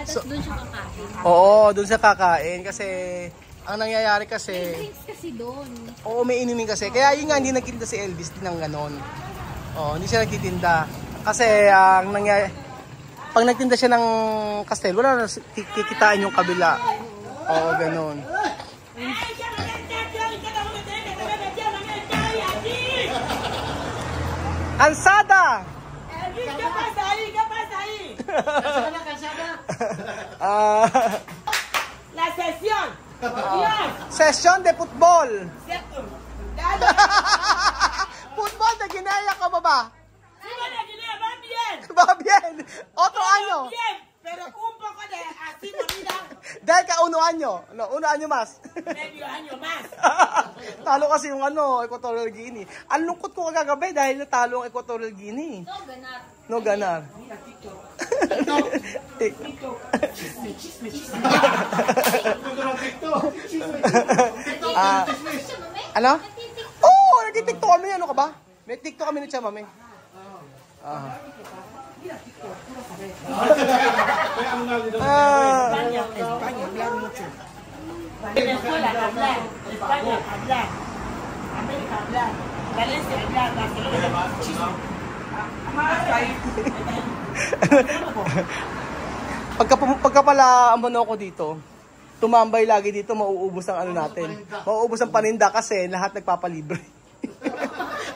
Tapos doon siya kakain. Oo, doon siya kakain kasi ang nangyayari kasi... May drinks kasi doon. Oo, may inumin kasi. Kaya yun nga, hindi nagtitinda si Elvis din ng ganon. Oo, hindi siya nagtitinda. Kasi ang nangyayari... Pag nagtinda siya ng Castel, wala na kikitain yung kabila. Oo, ganon. Ansada! Elvis, ¿qué pasa ahí? ¿Qué pasa ahí? Cansada. La sesión. Dios. Session de football. Dale. Football de Guinea ka ba ba? Sigo de Guinea, va bien. Va bien. Otro año. Bien, pero un poco de así movida. Dahil ka uno año. No, uno año mas. Medio año más. Talo kasi yung Equatorial Guinea. Ang lungkot ko kagagabi dahil natalo ang Equatorial Guinea. No, ganar. No ganar. Ano? Oo, nagtitiktok kami. Ano ka ba? May tiktok kami ni Chamame. España, hablar mucho. Venezuela, hablar. España, hablar. América, hablar. Valencia, hablar. Barcelona, muchísimo. Pagka pala ang ko dito, tumambay lagi dito, mauubos ang ano natin. Mauubos ang paninda kasi lahat nagpapalibre.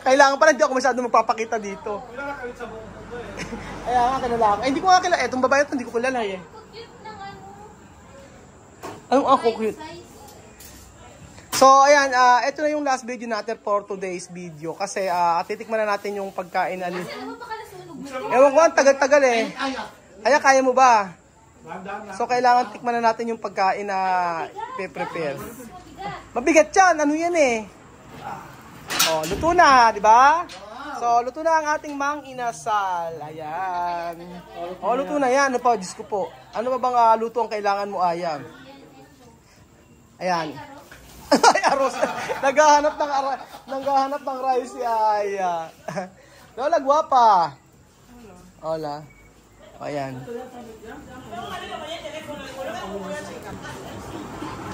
Kailangan pala hindi ako masyado magpapakita dito. Kaya nga kilala ako. Hindi ko nga kilala. Etong babae ito, hindi ko kilala eh. Anong ako cute? So, ayan, ito na yung last video natin for today's video. Kasi titikman na natin yung pagkain. Ewan ko, ang tagal-tagal eh. Kaya kaya mo ba? So, kailangan tikman na natin yung pagkain na i-prepare. Mabigat yan. Ano yan eh? Oh, luto na, di ba? So, luto na ang ating mang inasal. Ayan. Oh, luto na yan. Ano pa? Diyos ko po. Ano ba bang luto ang kailangan mo, Ayan? Ayan. Ay, aros. Naghahanap ng rice si Aya. Lola, guwapa. Hola. Ayan.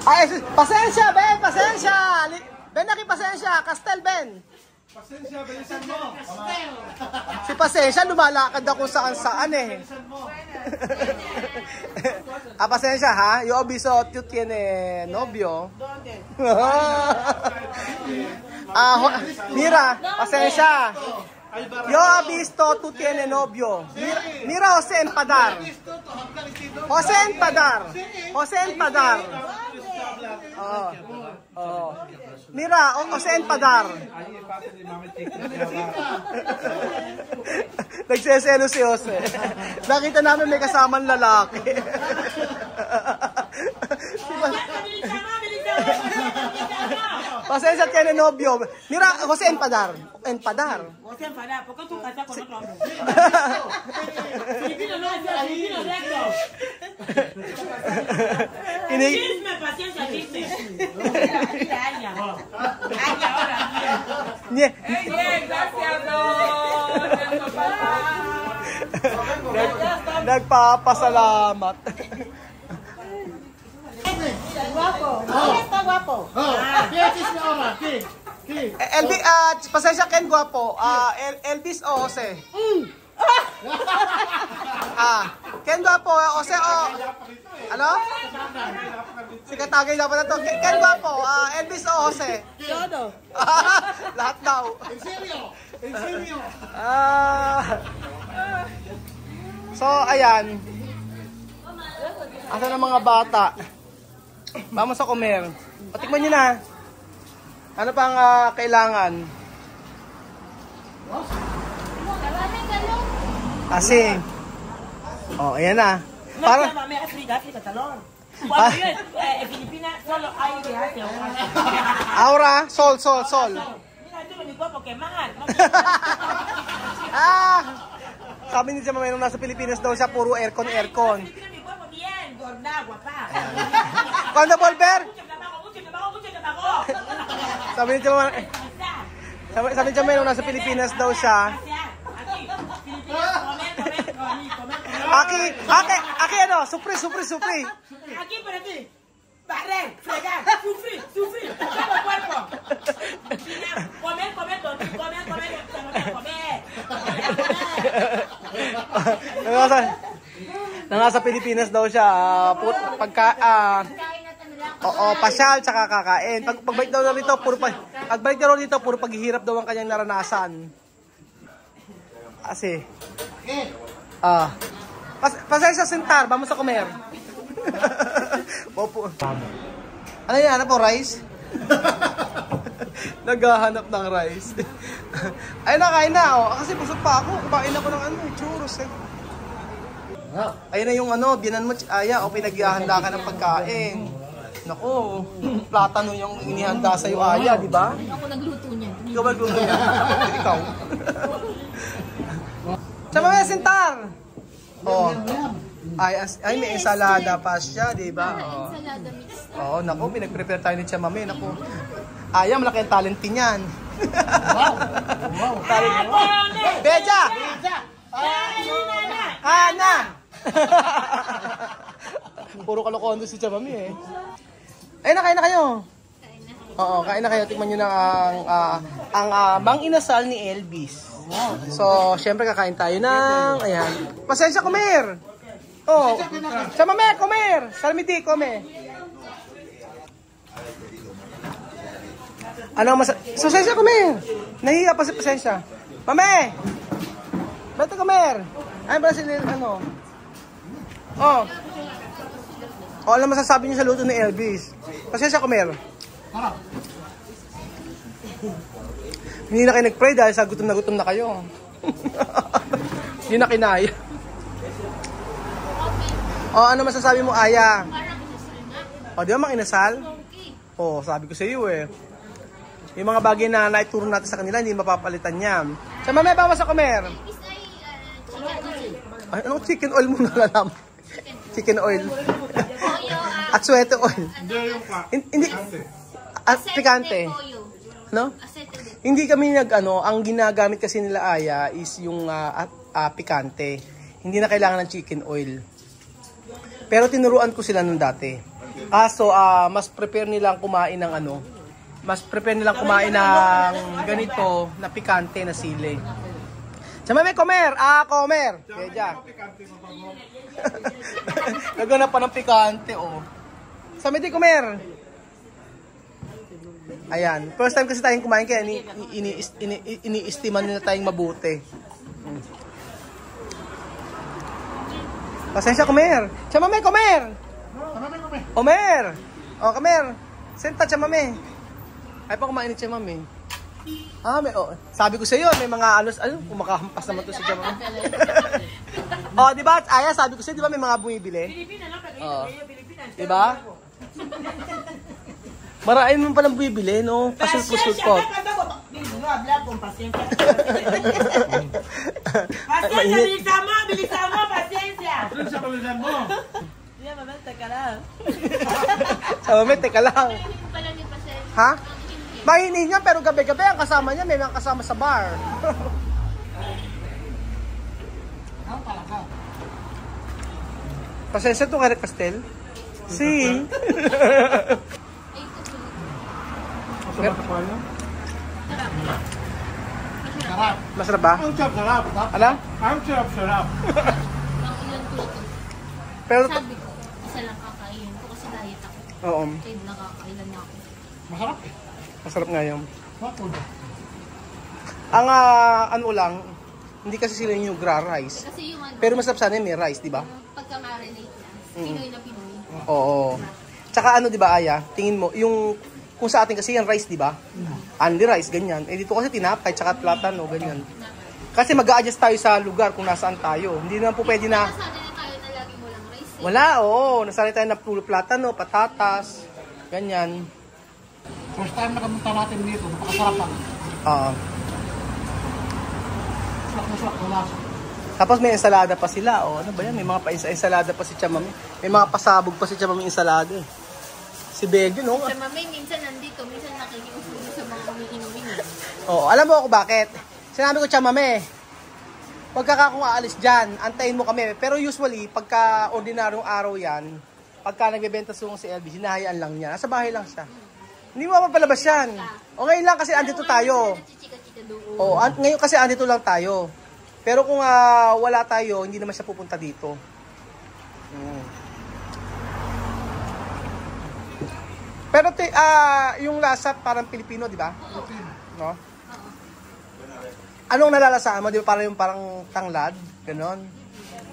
Ay, pasensya, Ben. Pasensya. Ben, pasensya. Castel, Ben. Pasensya, bilisan mo. Si Pasensya, lumalakad ako saan eh. Pasensya ha, yo aviso tú tiene novio. Mira, pasensya. Yo aviso tú tiene novio. Mira Jose Empadar. Jose Empadar. Jose Empadar. Mira, Jose Empadar. Nagseselo si Jose. Nakita namin may kasamang lalaki. Pasensya tiene novio. Mira, Jose Empadar. Empadar. Jose Empadar, ¿por qué tú casas con otro hombre? Filipino no es filipino recto. Chisme, paciencia, chisme. Aña ahora. Gracias, Nagpapasalamat. Guapo. ¿Quién está guapo? Elvis, pasensya Ken guwapo. Elvis o Jose? Ken guwapo, Jose o... Ano? Si Katagay dapat na to. Ken guwapo, Elvis o Jose? Todo. Lahat daw. En serio. So, ayan. Asa ng mga bata? Vamos sa comer. Patikman nyo na. Ano pang kailangan? Kasi. Oh, ayan na. Para... África, talón. Cuando yo en Filipinas solo hay de Asia. Aura, sol. Mira, tú mi cuerpo quemar. Sabi ni Jama nung nasa Pilipinas daw siya, puro aircon. Mi cuerpo bien, gorda, guapa. Cuando volver? Mucho trabajo. Sabi ni Jama, nung nasa Pilipinas daw siya. Aki, ano ano? Supri. Aquí para ti. Barrer, fregar, sufrir. Todo el cuerpo. Comer. Nangasa Pilipinas daw siya. Pasyal, tsaka kakain. Pagbalik daw rito, puro paghihirap daw ang kanyang naranasan. Kasi, pasensya Sintar, vamos a comer. Ano yan? Ano po, rice? Naghahanap ng rice. Ay, nakain na. Oh. Kasi busog pa ako. Kumain ako ng churros. Ayun na yung biyanan mo, Aya. O, pinaghihanda ka ng pagkain. Naku, platano yung inihanda sa'yo, Aya, di ba? Ako nagluto niyan. Ikaw magluto niya. Ikaw. Sama mo, Sintar! Oh. Ay, may ensalada pa siya, di ba? Ensalada mix. Oo, naku, pinag-prepare tayo ni Chamame, naku. Aya, malaki ang talent niyan. Talent mo. Beja! Ana! Puro kalokohan doon si Chamame eh. Ay, kain na kayo. Oo, kain na kayo. Tikman nyo na ang Mang Inasal ni Elvis. So, syempre kakain tayo ng, ayan. Pasensya, comer! Oh, Chamame, comer! Salmiti, come. Ano mas... Pasensya, comer! Nahiya pa si Pasensya. Mame! Bete, comer! Ay, Brazilian, Oh, ano masasabi niyo sa luto ni Elvis? Pasensya, comer. Hindi na kayo nag-pray dahil sa gutom na kayo. Hindi na kinaya. Oh, ano masasabi mo, Aya? Oh, di ba Mang Inasal? Oh, sabi ko sa iyo eh. Yung mga bagay na naituro natin sa kanila, hindi mapapalitan niya. Sa mamaya ba sa comer? Ay, anong chicken oil mo nalalam? Chicken oil. At suwete oil. Hindi. At pikante. No? Hindi kami ang ginagamit kasi nila Aya is yung pikante. Hindi na kailangan ng chicken oil. Pero tinuruan ko sila nung dati. Mas prepare nilang kumain ng ganito na pikante na sili. Chamame, comer! Comer! Kaya naghanap pa ng pikante, oh. Samedi, comer! Ayan. First time kasi tayong kumain kaya ini-estiman nila tayong mabuti. Pasensya, comer! Chamame, comer! Comer! Oh, comer! Senta, chamame! Ay pa kumain ni Chamame. Sabi ko sa iyo, may mga kumakahampas naman to si Chamame. Oh, di ba? Aya, sabi ko sa iyo, di ba may mga bumibili? Di ba? Marain mo palang bumibili, no? Pasul-pusul ko. Pasensya, bilisan mo, pasensya. Ano sa palitan mo? Chamame, teka lang. Ha? Mahinig niya pero gabi-gabi ang kasama niya, may mga kasama sa bar. Pasensya to kay Castel. Si. Sarap. Masarap ba? Ang sarap. Ala? Ang sarap. Pero Sabi ko, isa lang kakain ko kasi diet ako. oo, Kaya nakakailan na ako. Masarap. masarap nga yun. Bakit? Ang lang, hindi kasi sila yung rice. Kasi yung Pero masarap sana may rice, di ba? pagka-marinate na, Pinoy na Pinoy. Oo. Tsaka di ba Aya, tingin mo, yung kung sa atin kasi yung rice, di ba? Only rice, ganyan. Eh dito kasi tinapay, tsaka platano, ganyan. Kasi mag-a-adjust tayo sa lugar kung nasaan tayo. Hindi naman po pwede na... Nasanay na tayo na lagi walang rice. Wala, oo. Nasanay tayo na puro platano, patatas, ganyan. First time na kamunta natin dito, napakasarapan. Oo. Sarap na lasa. Tapos may ensalada pa sila. Ano ba yan? May mga ensalada pa si Chamame. May mga pasabog pa si Chamame ensalada eh. Si Belgio, no? Sa mamay, minsan nandito, minsan nakikiusulo sa mga umiinumin. Oo, alam mo ako bakit? Sinabi ko, Chamame, pagka kung aalis dyan, antayin mo kami. Pero usually, pagka ordinaryong araw yan, pagka nagbebenta suong si LB, hinahayaan lang niya. Nasa bahay lang siya. Hindi mo mapapalabas yan. O ngayon lang kasi andito tayo. Chika-chika doon. O ngayon kasi andito lang tayo. Pero kung wala tayo, hindi naman siya pupunta dito. Pero yung lasa parang Pilipino, di ba? No? Anong nalalasaan mo? Di ba parang tanglad? Ganon.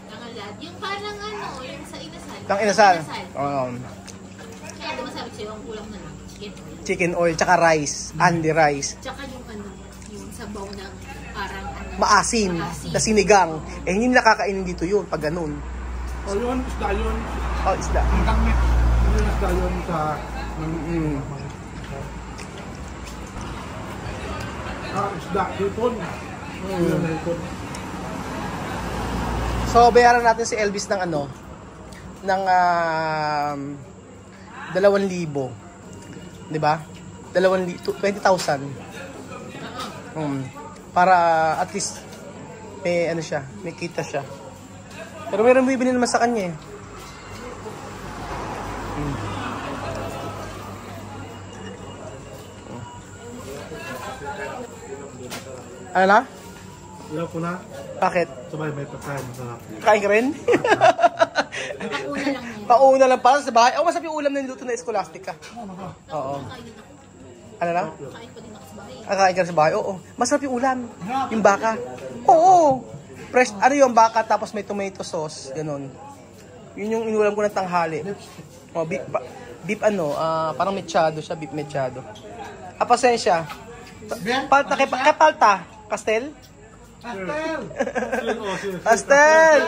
Tangalad. Yung parang yung sa inasal. Tang inasal. Oo. Kaya diba sabi sa'yo, ang kulang na lang. Chicken oil, tsaka rice. Andy rice. Tsaka yung yung sabaw ng parang Maasim. Na sinigang. Eh, hindi nakakainin dito yun pag ganun. O yun, isda yun. Oh, isda. Ang langit. Yung isda yun sa... isda. Hipon. Yun na hipon. So, bayaran natin si Elvis ng ng 2,000. Di ba? 20,000. Para at least may siya, may kita siya. Pero mayroon bibili naman sa kanya eh. Ano na? Ilaw ko na. Bakit? Sabay may pagkain. Masarap. Kain ka rin? pauna lang yan. Pauna lang para sa bahay. Masarap yung ulam na niluto na Scholastica. Oo. Ano na? Kain pa din ako sa bahay. Kain ka rin sa bahay? Oo. Masarap yung ulam. Yung baka. Oo. Fresh, yung baka tapos may tomato sauce. Ganon. Yun yung inulam ko ng tanghali. Oh, beef parang mechado siya. Beef mechado. Pasensya. Palta, kay Palta. Castel? Castel!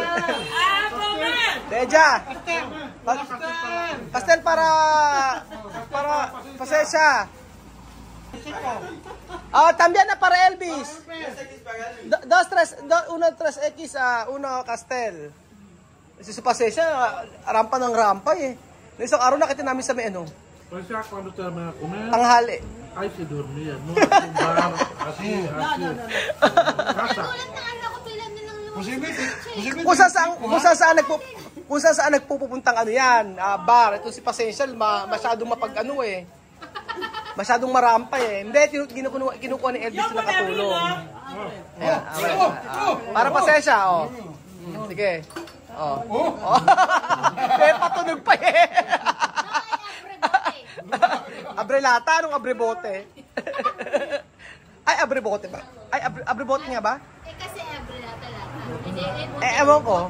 Teja! Castel para pasensya. También na para Elvis. 1-3X, Castel. Si pasensya, rampa ng rampa eh. Isang araw nakita namin sa may Pasensya, kung ano tayo mga kumain? tanghali. Ay, si Dormi yan. No, yung bar. Asi. Kasa. Kung saan nagpupuntang yan, bar. Ito si pasensya, masyadong masyadong marampa eh. Hindi, kinukuha ni Elvis na nakatulong. Ayan, para pasensya, Sige. Kaya patunog pa eh. Abrelata, anong abrebote? Ay, abrebote ba? Ay, abrebote nga ba? Kasi abrelata lang. Ewan ko.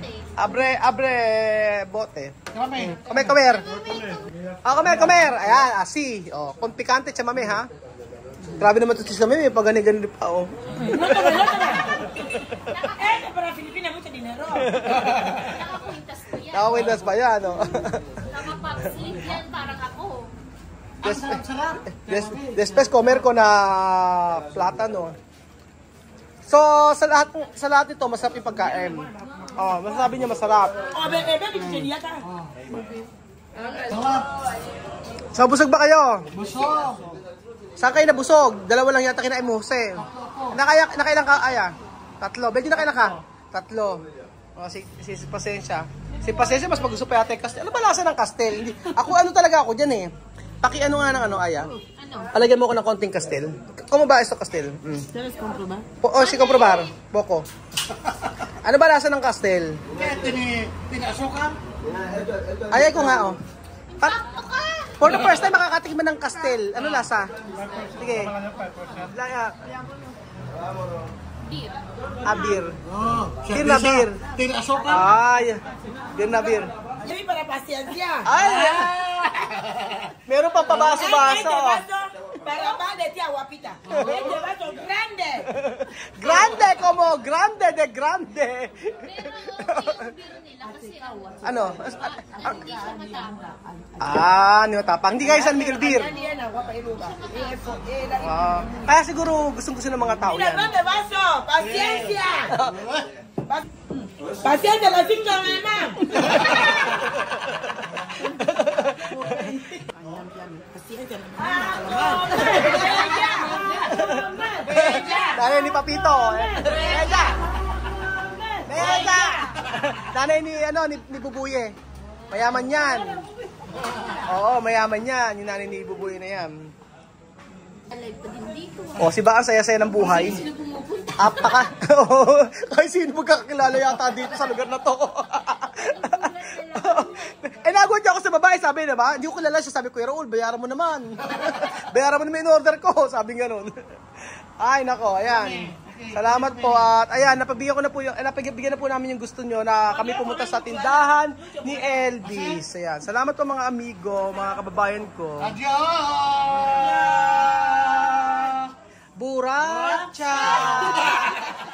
Abrebote. Kamer. Kamer. Ayan, si. Kung pikante siya mami, ha? Grabe naman ito si mami, pag gani-gani pa, para Filipina mo sa dinero. Nakakwintas ko yan. Nakakwintas pa yan, Nakapag-sleep yan parang ako. Después comer ko na platano. So, sa lahat nito, masarap yung pagkain. Masasabi niya masarap. So, busog ba kayo? Busog. Saan kayo nabusog? Dalawa lang yata kinain mo, Jose. Nakailang ka, Aya? 3. Benji, nakailang ka? 3. Si Pasensya. Si Pasensya, mas magusto pa yata yung Castel. Ano ba lasa ng Castel? Hindi. Talaga ako dyan eh. Paki-ano nga ng Aya? Ano? Alagyan mo ko ng konting Castel. Como ba ito Castel? ¿Sabes comprobar? Si comprobar. Boko. Ano ba lasa ng Castel? Kaya tinasukan? Ayay ko nga, For the first time, makakatikman ng Castel. Ano lasa? Sige. Beer. Beer. Beer na beer. Tinasukan? Ay, beer na beer. Hindi para pasensya. Ay! Meron pang pabaso-baso. Para vale, tía guapita. Este vaso grande. Grande como grande de grande. Pero yung beer nila kasi Ano? hindi siya matapang. Hindi matapang. Hindi kayo San Miguel beer. Yan na, guapa iluga. Kaya siguro gustong-gusto ng mga tao Mira, yan. ¿dónde vaso? Paciencia. Paciencia, la cinco mamá. Dahil ni Papito. Bella! Elsa! Nanay ni Bubuye. Mayaman yan. Oo, mayaman yan. Yung nanay ni Bubuye na yan. Alive pa din dito. O, si Ba ang saya-saya ng buhay. Sino pumupunta? Apaka. Oo. Kahit sino magkakakilala yata dito sa lugar na to. Nagulat niya ako sa babae, sabi na ba? Hindi ko kilala siya, sabi ko, Raul, bayaran mo naman. Bayaran mo naman yung order ko, sabi nga nun. Ay, nako, ayan. Salamat po at ayan, napabigyan na po namin yung gusto nyo na kami pumunta sa tindahan ni Elvis. Ayan. Salamat po mga amigo, mga kababayan ko. Buracha!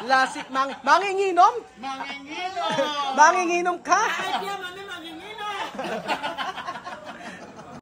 Lasik manginginom? Manginginom ka? Ay, mami, magiging